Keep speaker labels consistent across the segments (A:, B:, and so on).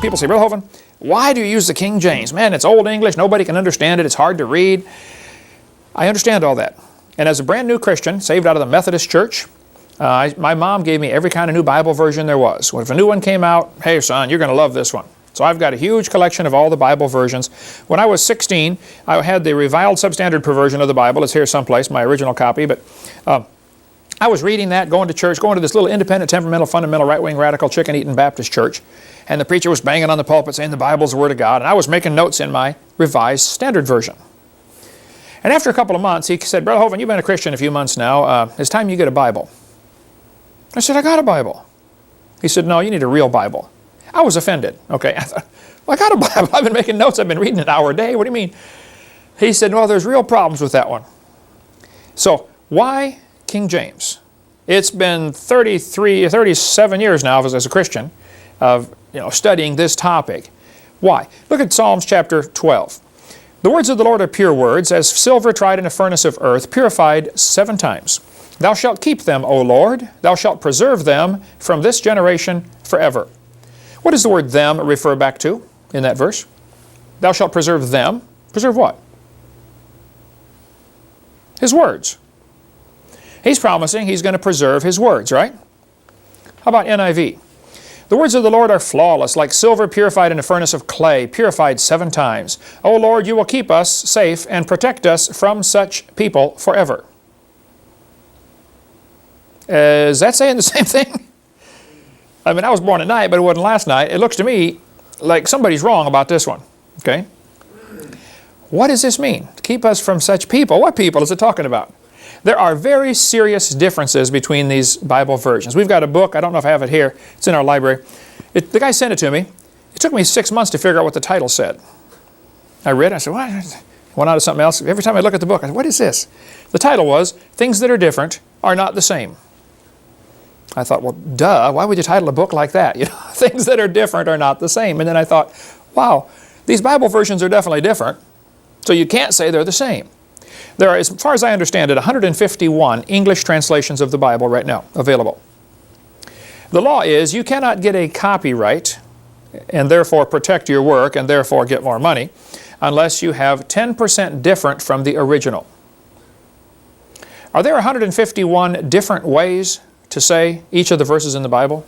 A: People say, Brother Hovind, why do you use the King James? Man, it's Old English. Nobody can understand it. It's hard to read. I understand all that. And as a brand new Christian, saved out of the Methodist Church, my mom gave me every kind of new Bible version there was. If a new one came out, hey son, you're going to love this one. So I've got a huge collection of all the Bible versions. When I was 16, I had the reviled substandard perversion of the Bible. It's here someplace, my original copy. But I was reading that, going to church, going to this little independent, temperamental, fundamental, right-wing, radical, chicken-eating Baptist church. And the preacher was banging on the pulpit saying the Bible's the Word of God. And I was making notes in my revised standard version. And after a couple of months, he said, Brother Hovind, you've been a Christian a few months now. It's time you get a Bible. I said, I got a Bible. He said, no, you need a real Bible. I was offended. Okay, I thought, well, I got a Bible. I've been making notes. I've been reading an hour a day. What do you mean? He said, well, there's real problems with that one. So why King James? It's been 37 years now as a Christian of studying this topic. Why? Look at Psalms chapter 12. The words of the Lord are pure words, as silver tried in a furnace of earth, purified 7 times. Thou shalt keep them, O Lord. Thou shalt preserve them from this generation forever. What does the word them refer back to in that verse? Thou shalt preserve them. Preserve what? His words. He's promising He's going to preserve His words, right? How about NIV? The words of the Lord are flawless, like silver purified in a furnace of clay, purified 7 times. O Lord, you will keep us safe and protect us from such people forever. Is that saying the same thing? I mean, I was born at night, but it wasn't last night. It looks to me like somebody's wrong about this one. Okay? What does this mean? Keep us from such people. What people is it talking about? There are very serious differences between these Bible versions. We've got a book. I don't know if I have it here. It's in our library. The guy sent it to me. It took me 6 months to figure out what the title said. I read it. I said, what? Went on to something else. Every time I look at the book, I said, what is this? The title was, Things That Are Different Are Not the Same. I thought, well, duh, why would you title a book like that? Things that are different are not the same. And then I thought, wow, these Bible versions are definitely different, so you can't say they're the same. There are, as far as I understand it, 151 English translations of the Bible right now available. The law is you cannot get a copyright and therefore protect your work and therefore get more money unless you have 10% different from the original. Are there 151 different ways to say each of the verses in the Bible?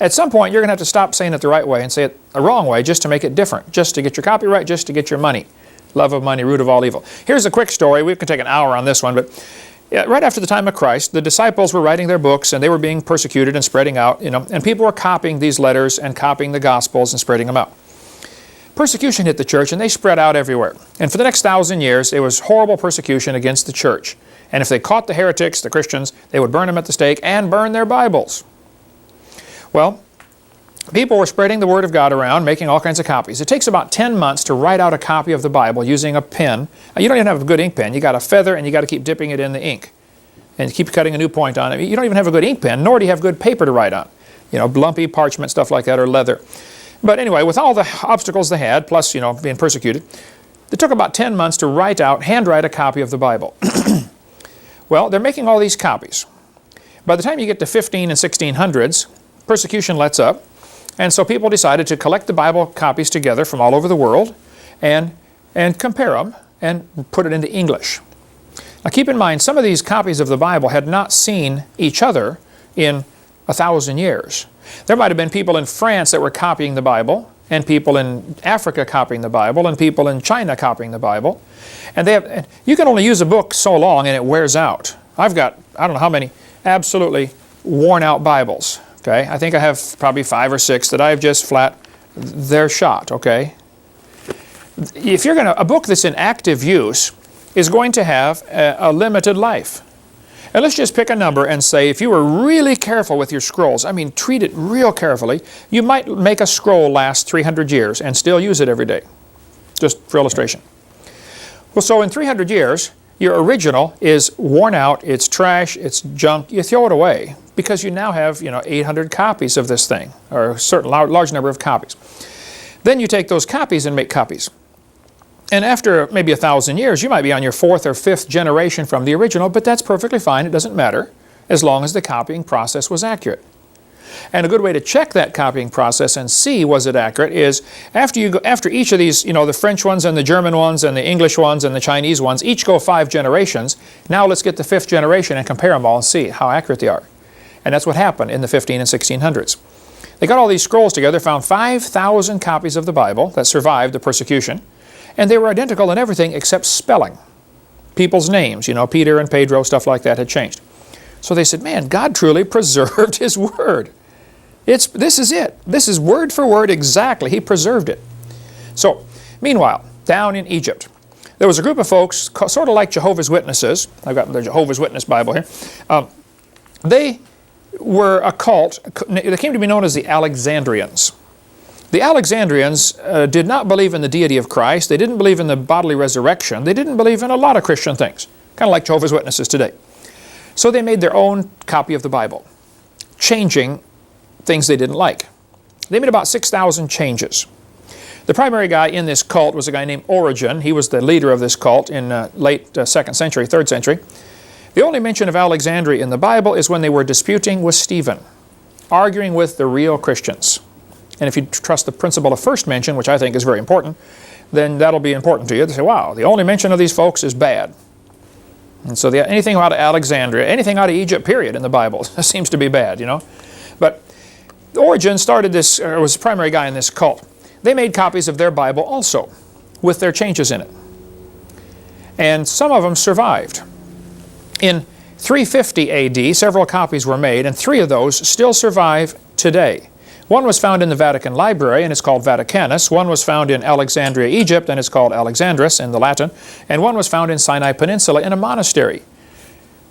A: At some point, you're going to have to stop saying it the right way and say it a wrong way just to make it different, just to get your copyright, just to get your money. Love of money, root of all evil. Here's a quick story. We could take an hour on this one, but right after the time of Christ, the disciples were writing their books and they were being persecuted and spreading out, and people were copying these letters and copying the Gospels and spreading them out. Persecution hit the church and they spread out everywhere. And for the next 1,000 years, it was horrible persecution against the church. And if they caught the heretics, the Christians, they would burn them at the stake and burn their Bibles. Well, people were spreading the Word of God around, making all kinds of copies. It takes about 10 months to write out a copy of the Bible using a pen. Now, you don't even have a good ink pen. You got a feather and you got to keep dipping it in the ink and keep cutting a new point on it. You don't even have a good ink pen, nor do you have good paper to write on. Lumpy parchment, stuff like that, or leather. But anyway, with all the obstacles they had, plus, being persecuted, it took about 10 months to handwrite a copy of the Bible. Well, they're making all these copies. By the time you get to 15 and 1600s, persecution lets up, and so people decided to collect the Bible copies together from all over the world and compare them and put it into English. Now keep in mind, some of these copies of the Bible had not seen each other in 1,000 years. There might have been people in France that were copying the Bible, and people in Africa copying the Bible, and people in China copying the Bible. And you can only use a book so long and it wears out. I've got, I don't know how many, absolutely worn out Bibles. Okay, I think I have probably 5 or 6 that I've just they're shot, okay? If you're a book that's in active use is going to have a limited life. And let's just pick a number and say if you were really careful with your scrolls, I mean treat it real carefully, you might make a scroll last 300 years and still use it every day. Just for illustration. Well, so in 300 years, your original is worn out, it's trash, it's junk, you throw it away because you now have 800 copies of this thing, or a certain large number of copies. Then you take those copies and make copies. And after maybe 1,000 years, you might be on your 4th or 5th generation from the original, but that's perfectly fine, it doesn't matter, as long as the copying process was accurate. And a good way to check that copying process and see was it accurate is after each of these, the French ones and the German ones and the English ones and the Chinese ones, each go 5 generations. Now let's get the 5th generation and compare them all and see how accurate they are. And that's what happened in the 15 and 1600s. They got all these scrolls together, found 5,000 copies of the Bible that survived the persecution, and they were identical in everything except spelling. People's names, Peter and Pedro, stuff like that had changed. So they said, man, God truly preserved His Word. This is it. This is word for word exactly. He preserved it. So, meanwhile, down in Egypt, there was a group of folks, sort of like Jehovah's Witnesses. I've got the Jehovah's Witness Bible here. They were a cult. They came to be known as the Alexandrians. The Alexandrians did not believe in the deity of Christ. They didn't believe in the bodily resurrection. They didn't believe in a lot of Christian things, kind of like Jehovah's Witnesses today. So they made their own copy of the Bible, changing things they didn't like. They made about 6,000 changes. The primary guy in this cult was a guy named Origen. He was the leader of this cult in late 2nd century, 3rd century. The only mention of Alexandria in the Bible is when they were disputing with Stephen, arguing with the real Christians. And if you trust the principle of first mention, which I think is very important, then that'll be important to you. They say, wow, the only mention of these folks is bad. And so anything out of Alexandria, anything out of Egypt, period, in the Bible seems to be bad, But Origen started this, or was the primary guy in this cult. They made copies of their Bible also, with their changes in it. And some of them survived. In 350 AD, several copies were made, and 3 of those still survive today. One was found in the Vatican Library, and it's called Vaticanus. One was found in Alexandria, Egypt, and it's called Alexandrus in the Latin. And one was found in Sinai Peninsula in a monastery.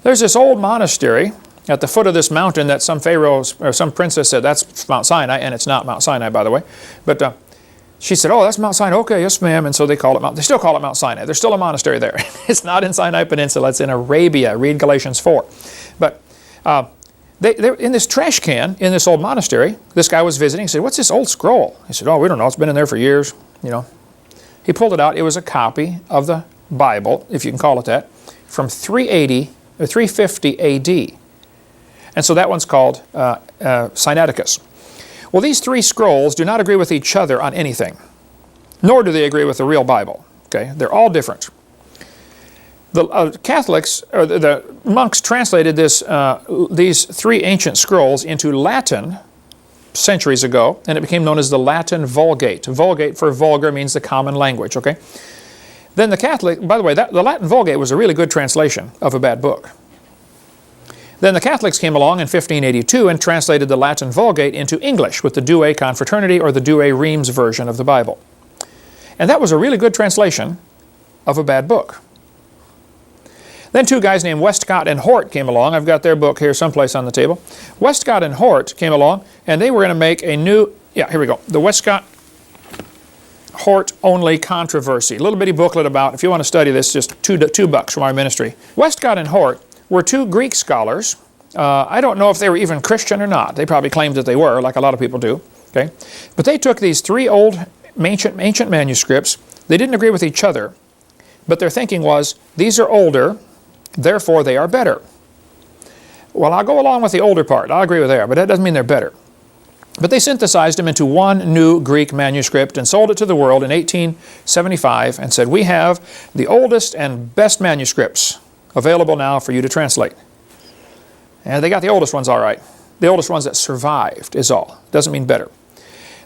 A: There's this old monastery at the foot of this mountain that some pharaoh or some princess said, that's Mount Sinai, and it's not Mount Sinai, by the way. But she said, oh, that's Mount Sinai. Okay, yes, ma'am. And so they still call it Mount Sinai. There's still a monastery there. It's not in Sinai Peninsula. It's in Arabia. Read Galatians 4. But they're in this trash can in this old monastery. This guy was visiting. He said, what's this old scroll? He said, oh, we don't know. It's been in there for years. He pulled it out. It was a copy of the Bible, if you can call it that, from 380 or 350 AD. And so that one's called Sinaiticus. Well, these 3 scrolls do not agree with each other on anything, nor do they agree with the real Bible. Okay, they're all different. The Catholics, or the monks, translated these 3 ancient scrolls into Latin centuries ago, and it became known as the Latin Vulgate. Vulgate for vulgar means the common language. Okay. Then the Catholic, by the way, the Latin Vulgate was a really good translation of a bad book. Then the Catholics came along in 1582 and translated the Latin Vulgate into English with the Douay Confraternity or the Douay-Rheims version of the Bible. And that was a really good translation of a bad book. Then 2 guys named Westcott and Hort came along. I've got their book here someplace on the table. Westcott and Hort came along, and they were going to make a new, here we go, the Westcott-Hort Only Controversy. A little bitty booklet about, if you want to study this, just $2 from our ministry. Westcott and Hort were 2 Greek scholars. I don't know if they were even Christian or not. They probably claimed that they were, like a lot of people do. Okay, but they took these 3 old ancient manuscripts. They didn't agree with each other, but their thinking was, these are older, therefore they are better. Well, I'll go along with the older part. I'll agree with that, but that doesn't mean they're better. But they synthesized them into one new Greek manuscript and sold it to the world in 1875 and said, we have the oldest and best manuscripts available now for you to translate. And they got the oldest ones all right. The oldest ones that survived is all. Doesn't mean better.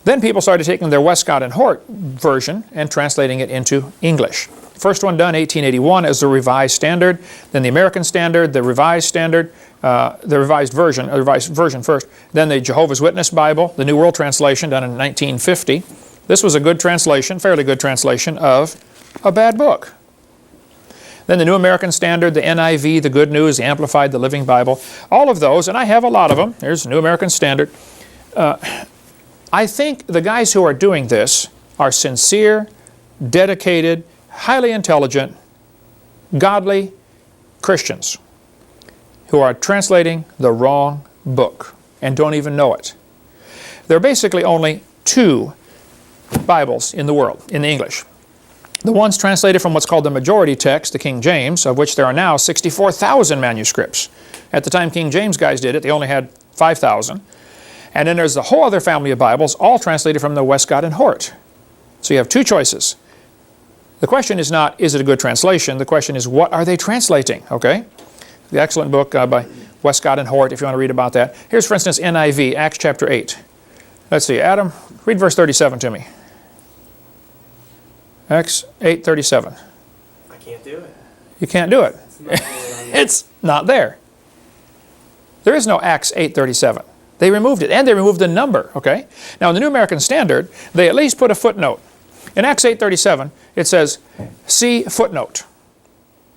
A: Then people started taking their Westcott and Hort version and translating it into English. First one done 1881 as the Revised Standard, then the American Standard, the Revised Standard, the revised version first, then the Jehovah's Witness Bible, the New World Translation done in 1950. This was a good translation, fairly good translation of a bad book. Then the New American Standard, the NIV, the Good News, the Amplified, the Living Bible, all of those, and I have a lot of them. Here's the New American Standard. I think the guys who are doing this are sincere, dedicated, highly intelligent, godly Christians who are translating the wrong book and don't even know it. There are basically only 2 Bibles in the world, in the English. The one's translated from what's called the majority text, the King James, of which there are now 64,000 manuscripts. At the time King James guys did it, they only had 5,000. And then there's the whole other family of Bibles, all translated from the Westcott and Hort. So you have two choices. The question is not, is it a good translation? The question is, what are they translating? Okay? The excellent book by Westcott and Hort, if you want to read about that. Here's, for instance, NIV, Acts chapter 8. Let's see, Adam, read verse 37 to me. Acts 8:37.
B: I can't do it.
A: You can't do it.
B: It's
A: It's not
B: not
A: there. There is no Acts 8:37. They removed it, and they removed the number, okay? Now, in the New American Standard, they at least put a footnote. In Acts 8:37, it says, see footnote.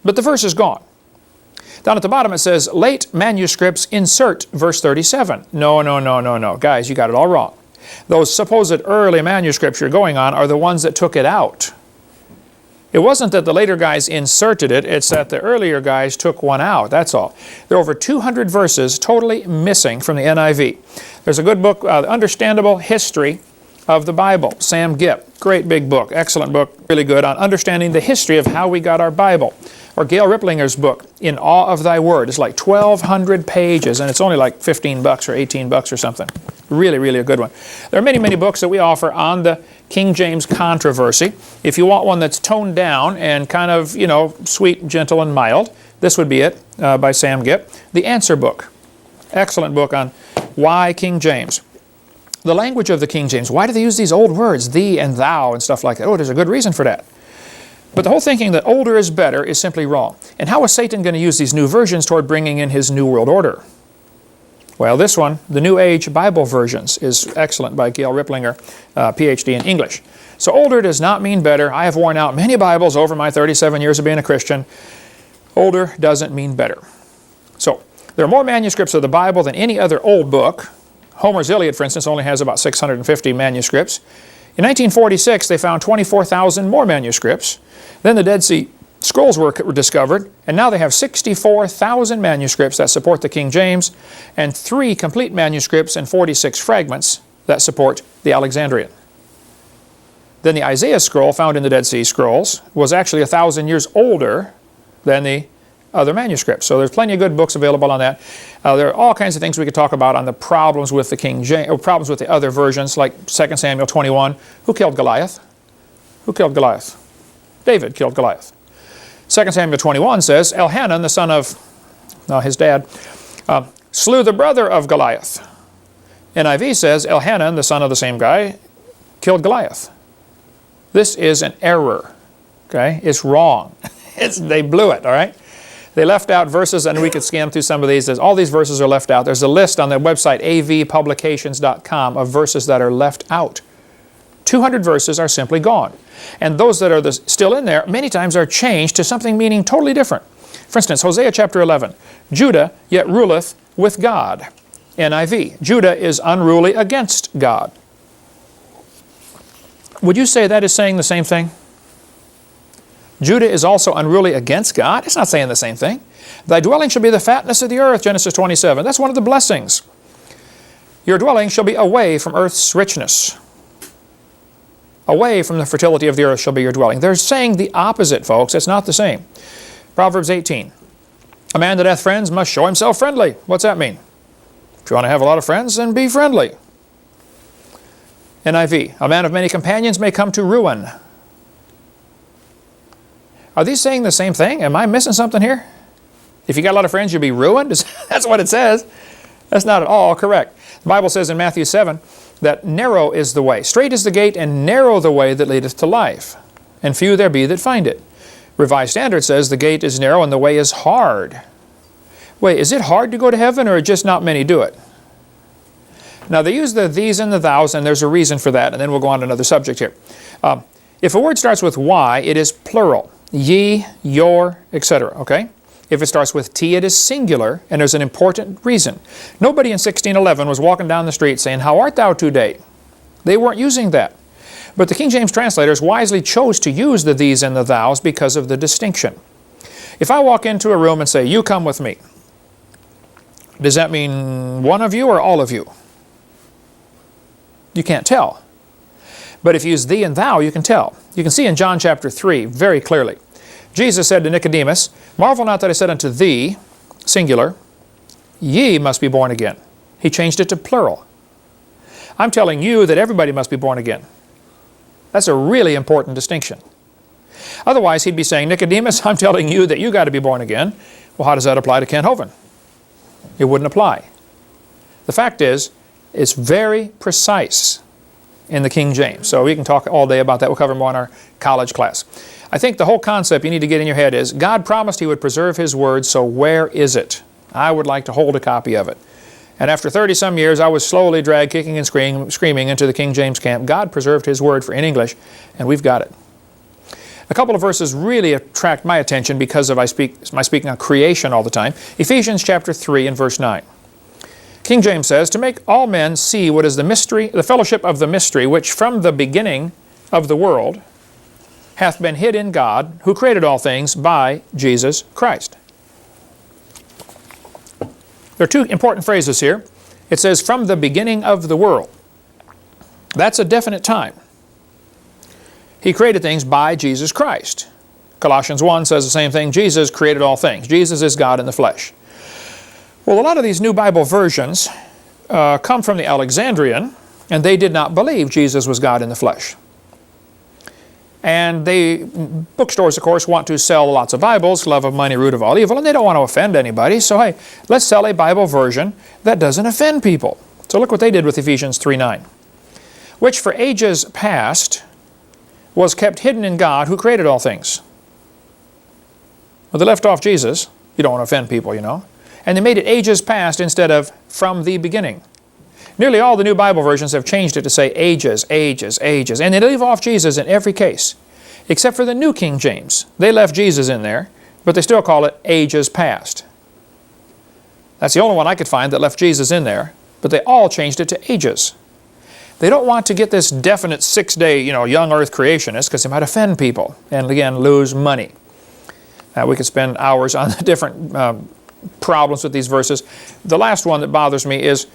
A: But the verse is gone. Down at the bottom, it says, late manuscripts insert verse 37. No. Guys, you got it all wrong. Those supposed early manuscripts you're going on are the ones that took it out. It wasn't that the later guys inserted it, it's that the earlier guys took one out, that's all. There are over 200 verses totally missing from the NIV. There's a good book, Understandable History of the Bible, Sam Gipp. Great big book, excellent book, really good on understanding the history of how we got our Bible. Or Gail Riplinger's book, In Awe of Thy Word. It's like 1,200 pages, and it's only like $15 or $18 or something. Really a good one. There are many books that we offer on the King James controversy. If you want one that's toned down and kind of, you know, sweet, gentle, and mild, this would be it, by Sam Gipp. The Answer Book. Excellent book on why King James. The language of the King James. Why do they use these old words, thee and thou and stuff like that? Oh, there's a good reason for that. But the whole thinking that older is better is simply wrong. And how is Satan going to use these new versions toward bringing in his New World Order? Well, this one, the New Age Bible Versions, is excellent by Gail Riplinger, PhD in English. So older does not mean better. I have worn out many Bibles over my 37 years of being a Christian. Older doesn't mean better. So there are more manuscripts of the Bible than any other old book. Homer's Iliad, for instance, only has about 650 manuscripts. In 1946, they found 24,000 more manuscripts. Then the Dead Sea Scrolls were discovered, and now they have 64,000 manuscripts that support the King James, and 3 complete manuscripts and 46 fragments that support the Alexandrian. Then the Isaiah scroll found in the Dead Sea Scrolls was actually 1,000 years older than the other manuscripts. So there's plenty of good books available on that. There are all kinds of things we could talk about on the problems with the King James, or problems with the other versions, like 2 Samuel 21. Who killed Goliath? Who killed Goliath? David killed Goliath. 2 Samuel 21 says, Elhanan, the son of his dad, slew the brother of Goliath. NIV says, Elhanan, the son of the same guy, killed Goliath. This is an error. Okay? It's wrong. They blew it, all right? They left out verses, and we could scan through some of these. All these verses are left out. There's a list on the website, avpublications.com, of verses that are left out. 200 verses are simply gone. And those that are still in there, many times are changed to something meaning totally different. For instance, Hosea chapter 11, Judah yet ruleth with God. NIV, Judah is unruly against God. Would you say that is saying the same thing? Judah is also unruly against God? It's not saying the same thing. Thy dwelling shall be the fatness of the earth, Genesis 27. That's one of the blessings. Your dwelling shall be away from earth's richness. Away from the fertility of the earth shall be your dwelling. They're saying the opposite, folks. It's not the same. Proverbs 18. A man that hath friends must show himself friendly. What's that mean? If you want to have a lot of friends, then be friendly. NIV. A man of many companions may come to ruin. Are these saying the same thing? Am I missing something here? If you got a lot of friends, you'll be ruined? That's what it says. That's not at all correct. The Bible says in Matthew 7 that narrow is the way. Straight is the gate, and narrow the way that leadeth to life. And few there be that find it. Revised Standard says the gate is narrow and the way is hard. Wait, is it hard to go to heaven, or just not many do it? Now they use the these and the thous, and there's a reason for that, and then we'll go on to another subject here. If a word starts with Y, it is plural. Ye, your, etc. Okay? If it starts with T, it is singular, and there's an important reason. Nobody in 1611 was walking down the street saying, "How art thou today?" They weren't using that. But the King James translators wisely chose to use the these and the thous because of the distinction. If I walk into a room and say, "You come with me," does that mean one of you or all of you? You can't tell. But if you use thee and thou, you can tell. You can see in John chapter 3 very clearly. Jesus said to Nicodemus, "Marvel not that I said unto thee," singular, "ye must be born again." He changed it to plural. I'm telling you that everybody must be born again. That's a really important distinction. Otherwise, he'd be saying, Nicodemus, I'm telling you that you got to be born again. Well, how does that apply to Kent Hovind? It wouldn't apply. The fact is, it's very precise in the King James. So we can talk all day about that. We'll cover more in our college class. I think the whole concept you need to get in your head is, God promised He would preserve His Word, so where is it? I would like to hold a copy of it. And after 30-some years, I was slowly dragged, kicking and screaming into the King James camp. God preserved His Word in English, and we've got it. A couple of verses really attract my attention because of my speaking on creation all the time. Ephesians chapter 3 and verse 9. King James says, to make all men see what is the mystery, the fellowship of the mystery, which from the beginning of the world hath been hid in God, who created all things by Jesus Christ. There are two important phrases here. It says, from the beginning of the world. That's a definite time. He created things by Jesus Christ. Colossians 1 says the same thing. Jesus created all things. Jesus is God in the flesh. Well, a lot of these new Bible versions come from the Alexandrian, and they did not believe Jesus was God in the flesh. And bookstores, of course, want to sell lots of Bibles, love of money, root of all evil, and they don't want to offend anybody. So, hey, let's sell a Bible version that doesn't offend people. So look what they did with Ephesians 3:9. Which for ages past was kept hidden in God, who created all things. Well, they left off Jesus. You don't want to offend people, you know. And they made it ages past instead of from the beginning. Nearly all the new Bible versions have changed it to say ages, ages, ages. And they leave off Jesus in every case, except for the New King James. They left Jesus in there, but they still call it ages past. That's the only one I could find that left Jesus in there, but they all changed it to ages. They don't want to get this definite 6-day, young earth creationist, because they might offend people and, again, lose money. We could spend hours on the different problems with these verses. The last one that bothers me is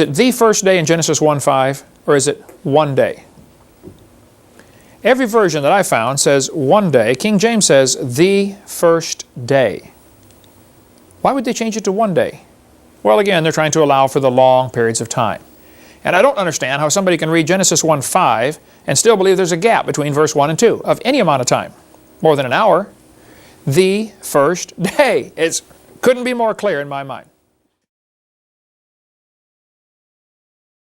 A: it the first day in Genesis 1:5, or is it one day? Every version that I found says one day. King James says the first day. Why would they change it to one day? Well, again, they're trying to allow for the long periods of time. And I don't understand how somebody can read Genesis 1:5 and still believe there's a gap between verse 1 and 2 of any amount of time, more than an hour. The first day. It couldn't be more clear in my mind.